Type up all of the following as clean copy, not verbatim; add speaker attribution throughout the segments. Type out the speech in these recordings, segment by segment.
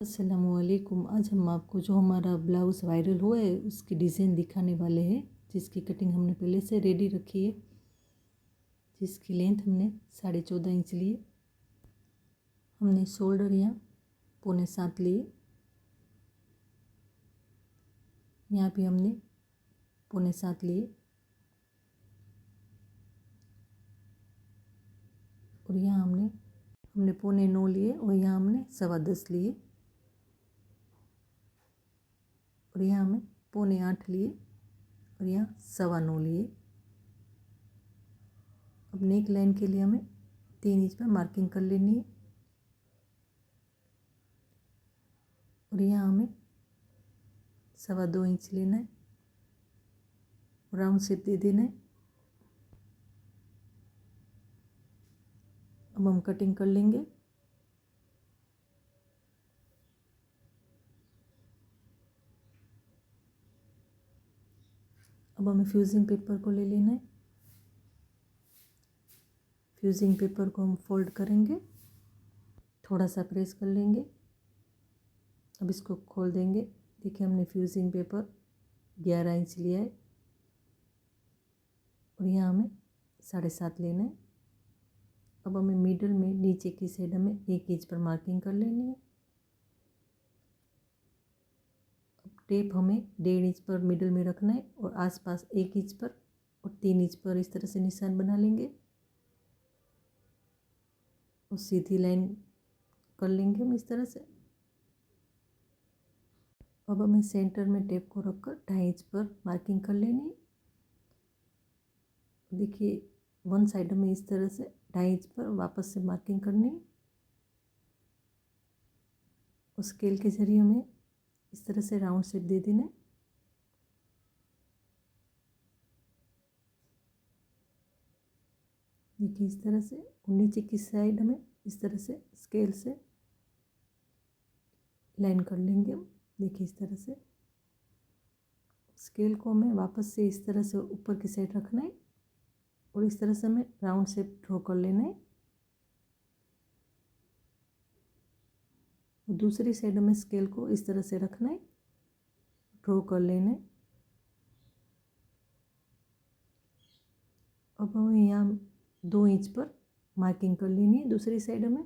Speaker 1: अस्सलामुअलैकुम। आज हम आपको जो हमारा ब्लाउज़ वायरल हुआ है उसकी डिज़ाइन दिखाने वाले हैं, जिसकी कटिंग हमने पहले से रेडी रखी है। जिसकी लेंथ हमने 14.5 इंच लिए। हमने शोल्डर यहाँ 6.25 लिए। यहाँ भी हमने 6.25 लिए और यहाँ हमने 9.25 लिए और यहाँ हमने 10.15 लिए और यहाँ हमें 7.25 लिए और यहाँ 9.25 लिए। अब नेक लाइन के लिए हमें 3 इंच पर मार्किंग कर लेनी है और यहाँ हमें 2.25 इंच लेना है, राउंड शेप दे देना है। अब हम कटिंग कर लेंगे। अब हमें फ्यूजिंग पेपर को ले लेना है। फ्यूजिंग पेपर को हम फोल्ड करेंगे, थोड़ा सा प्रेस कर लेंगे। अब इसको खोल देंगे। देखिए हमने फ्यूजिंग पेपर 11 इंच लिया है और यहाँ हमें 7.5 लेना है। अब हमें मिडल में नीचे की साइड हमें 1 इंच पर मार्किंग कर लेनी है। अब टेप हमें 1.5 इंच पर मिडल में रखना है और आसपास 1 इंच पर और 3 इंच पर इस तरह से निशान बना लेंगे और सीधी लाइन कर लेंगे हम इस तरह से। अब हमें सेंटर में टेप को रखकर 2.5 इंच पर मार्किंग कर लेनी है। देखिए वन साइड में इस तरह से 2.5 इंच पर वापस से मार्किंग करनी है और स्केल के जरिए हमें इस तरह से राउंड शेप दे देना है। देखिए इस तरह से नीचे की साइड हमें इस तरह से स्केल से लाइन कर लेंगे हम। देखिए इस तरह से स्केल को हमें वापस से इस तरह से ऊपर की साइड रखना है और इस तरह से हमें राउंड शेप ड्रॉ कर लेना है और दूसरी साइड में स्केल को इस तरह से रखना है, ड्रॉ कर लेना है। अब हमें यहाँ 2 इंच पर मार्किंग कर लेनी है दूसरी साइड में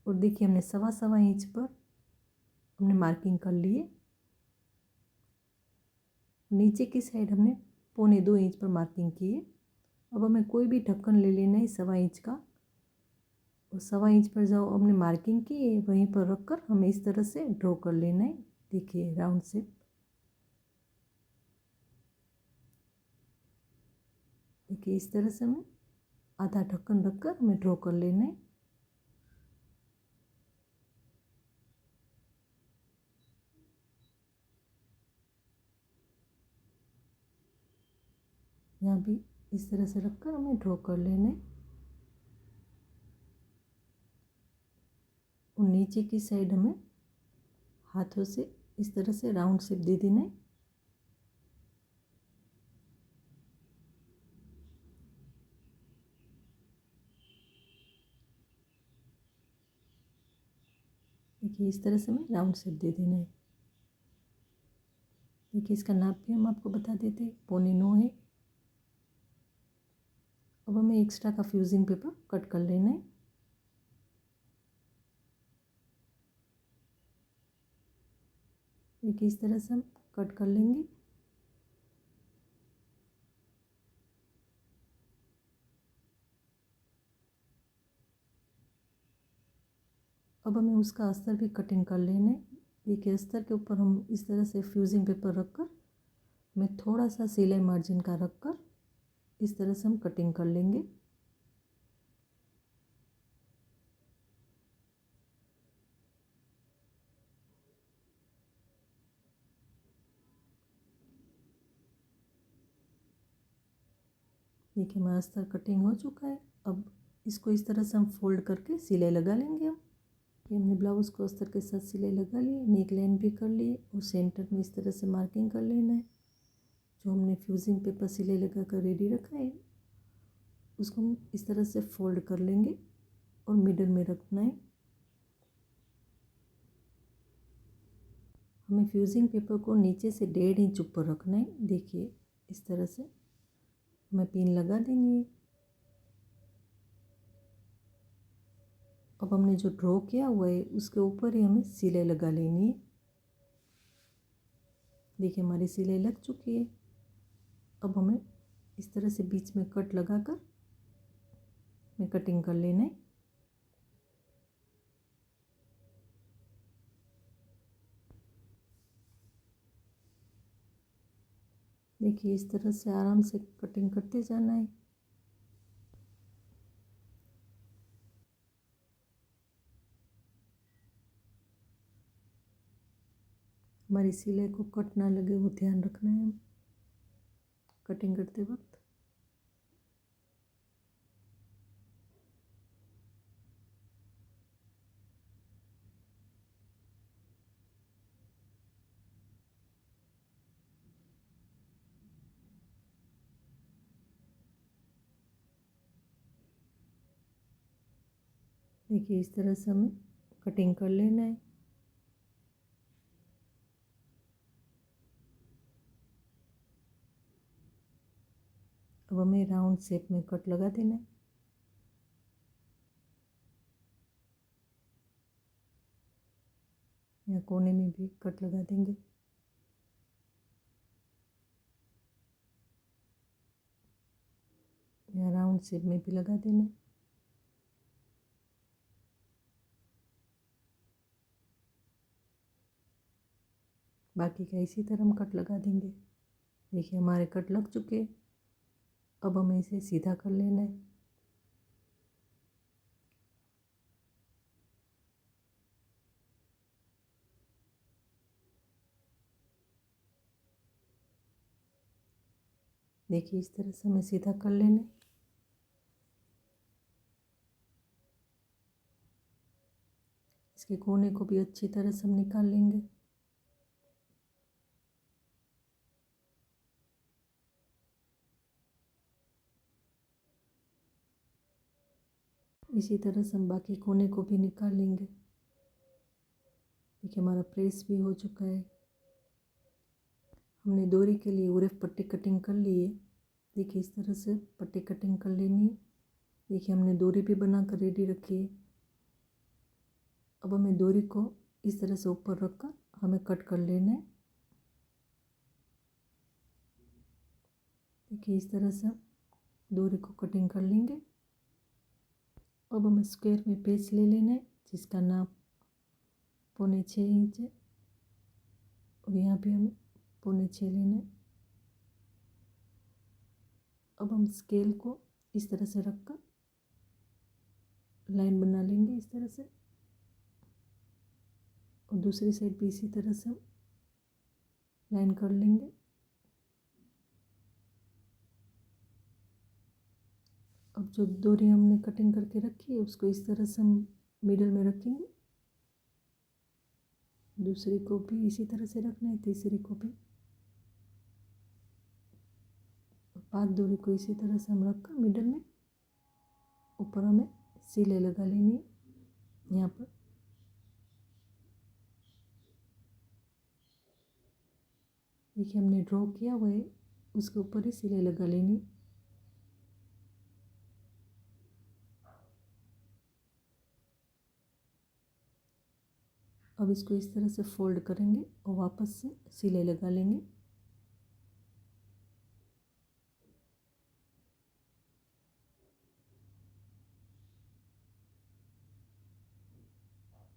Speaker 1: और देखिए हमने 2.25 इंच पर हमने मार्किंग कर ली है। नीचे की साइड हमने 2.25 इंच पर मार्किंग की है। अब हमें कोई भी ढक्कन ले लेना है 2.25 इंच का और 2.25 इंच पर जो हमने मार्किंग की है वहीं पर रखकर हमें इस तरह से ड्रॉ कर लेना है। देखिए राउंड शेप। देखिए इस तरह से हमें आधा ढक्कन रखकर हमें ड्रॉ कर लेना है। यहाँ भी इस तरह से रखकर हमें ड्रॉ कर लेना है और नीचे की साइड हमें हाथों से इस तरह से राउंड शेप दे देना है। देखिए इस तरह से हमें राउंड शेप दे देना है। देखिए इसका नाप भी हम आपको बता देते हैं, 8.25 है। अब हमें एक्स्ट्रा का फ्यूजिंग पेपर कट कर लेना है। देखिए इस तरह से हम कट कर लेंगे। अब हमें उसका अस्तर भी कटिंग कर लेना है। देखिए अस्तर के ऊपर हम इस तरह से फ्यूजिंग पेपर रखकर हमें थोड़ा सा सिलाई मार्जिन का रखकर इस तरह से हम कटिंग कर लेंगे। देखिए हमारा अस्तर कटिंग हो चुका है। अब इसको इस तरह से हम फोल्ड करके सिलाई लगा लेंगे हम। ये हमने ब्लाउज़ को अस्तर के साथ सिलाई लगा ली, नेक लाइन भी कर ली और सेंटर में इस तरह से मार्किंग कर लेना है। जो हमने फ्यूजिंग पेपर सिलाई लगा कर रेडी रखा है उसको हम इस तरह से फोल्ड कर लेंगे और मिडल में रखना है। हमें फ्यूजिंग पेपर को नीचे से 1.5 इंच ऊपर रखना है। देखिए इस तरह से हमें पिन लगा देनी है। अब हमने जो ड्रॉ किया हुआ है उसके ऊपर ही हमें सिलाई लगा लेनी है। देखिए हमारी सिलाई लग चुकी है। अब हमें इस तरह से बीच में कट लगाकर में कटिंग कर लेना है। देखिए इस तरह से आराम से कटिंग करते जाना है। हमारी सिलाई को कट ना लगे वो ध्यान रखना है कटिंग करते वक्त। देखिए इस तरह से हमें कटिंग कर लेना है। अब हमें राउंड शेप में कट लगा देना है। या कोने में भी कट लगा देंगे। या राउंड शेप में भी लगा देना है। बाकी का इसी तरह हम कट लगा देंगे। देखिए हमारे कट लग चुके हैं। अब हमें इसे सीधा कर लेना है। देखिए इस तरह से हमें सीधा कर लेना है। इसके कोने को भी अच्छी तरह से हम निकाल लेंगे। इसी तरह से हम बाकी कोने को भी निकाल लेंगे। देखिए हमारा प्रेस भी हो चुका है। हमने डोरी के लिए उरेफ पट्टी कटिंग कर ली है। देखिए इस तरह से पट्टी कटिंग कर लेनी है। देखिए हमने डोरी भी बना कर रेडी रखी है। अब हमें डोरी को इस तरह से ऊपर रखकर हमें कट कर लेना है। देखिए इस तरह से हम डोरी को कटिंग कर लेंगे। अब हमें स्क्वायर में पेच ले लेना है जिसका नाप 6.25 इंच है। और यहाँ पे हमें 6.25 लेना है। अब हम स्केल को इस तरह से रखकर लाइन बना लेंगे इस तरह से। और दूसरी साइड भी इसी तरह से हम लाइन कर लेंगे। अब जो डोरी हमने कटिंग करके रखी है उसको इस तरह से हम मिडल में रखेंगे। दूसरी को भी इसी तरह से रखना है, तीसरी को भी। 5 डोरी को इसी तरह से हम रखकर मिडल में ऊपर हमें सिलाई लगा लेनी है यहाँ पर। देखिए हमने ड्रॉ किया हुआ है उसके ऊपर ही सिलाई लगा लेनी है। अब इसको इस तरह से फोल्ड करेंगे और वापस से सिलाई लगा लेंगे।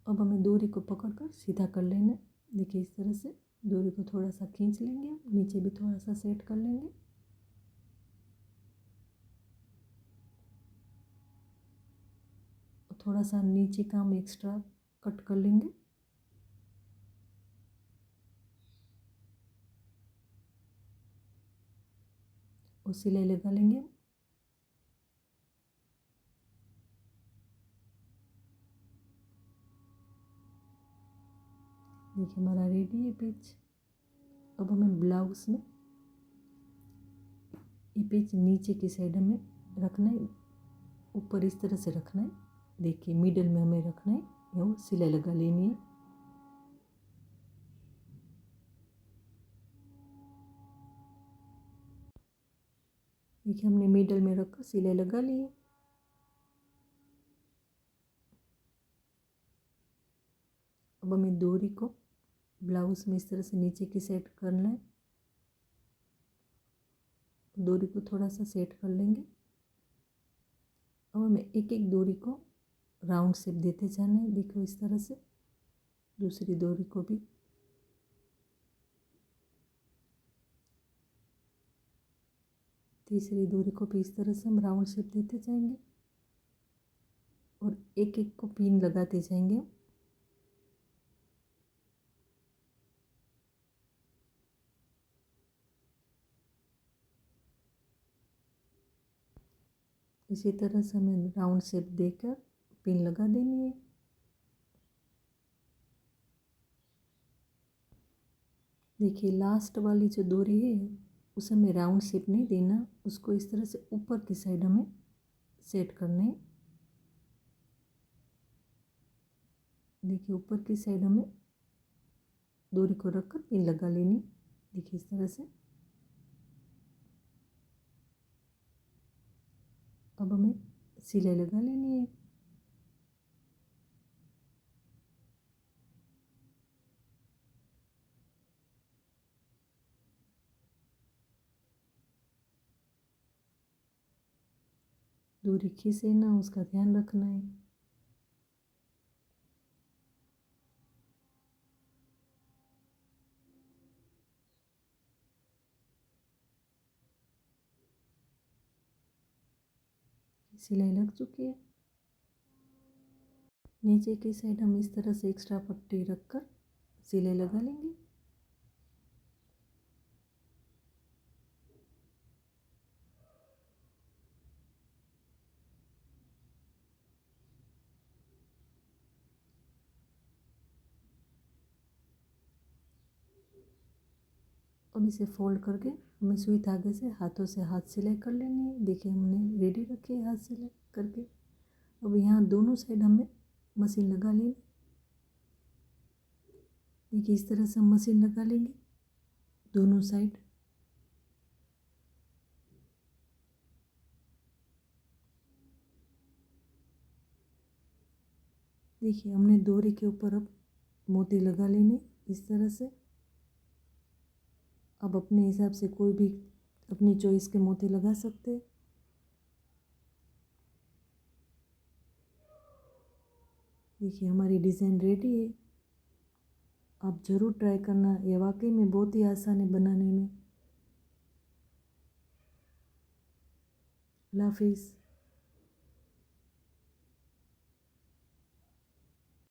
Speaker 1: अब हमें डोरी को पकड़कर सीधा कर लेना है। देखिए इस तरह से डोरी को थोड़ा सा खींच लेंगे, नीचे भी थोड़ा सा सेट कर लेंगे। और थोड़ा सा नीचे का हम एक्स्ट्रा कट कर लेंगे। और सिलाई लगा लेंगे। देखिए हमारा रेडी है पेज। अब हमें ब्लाउज में ये पेज नीचे की साइड हमें रखना है, ऊपर इस तरह से रखना है। देखिए मिडल में हमें रखना है, यहाँ सिलाई लगा लेनी है। देखिए हमने मिडल में रखकर सिलाई लगा ली है। अब हमें डोरी को ब्लाउज में इस तरह से नीचे की साइड करना है। डोरी को थोड़ा सा सेट कर लेंगे। अब हमें एक एक डोरी को राउंड शेप देते जाना है। देखो इस तरह से दूसरी डोरी को भी तीसरी डोरी को भी इस तरह से हम राउंड शेप देते जाएंगे और एक एक को पिन लगाते जाएंगे। इसी तरह से हमें राउंड शेप देकर पिन लगा देनी है। देखिए लास्ट वाली जो डोरी है उसे हमें राउंड शेप नहीं देना, उसको इस तरह से ऊपर की साइड हमें सेट करना है। देखिए ऊपर की साइड हमें डोरी को रखकर पिन लगा लेनी। देखिए इस तरह से। अब हमें सिलाई लगा लेनी है। डोरी खींचे ना, उसका ध्यान रखना है। सिलाई लग चुकी है। नीचे की साइड हम इस तरह से एक्स्ट्रा पट्टी रखकर सिलाई लगा लेंगे। अब इसे फोल्ड करके हमें सुई धागे से हाथों से हाथ सिलाई कर लेनी है। देखिए हमने रेडी रखी है हाथ सिलाई करके। अब यहाँ दोनों साइड हमें मशीन लगा लेनी। देखिए इस तरह से हम मशीन लगा लेंगे दोनों साइड। देखिए हमने डोरी के ऊपर अब मोती लगा लेने इस तरह से। अब अपने हिसाब से कोई भी अपनी चॉइस के मोती लगा सकते हैं। देखिए हमारी डिज़ाइन रेडी है। आप ज़रूर ट्राई करना, ये वाकई में बहुत ही आसान है बनाने में। अल्लाह हाफिज़।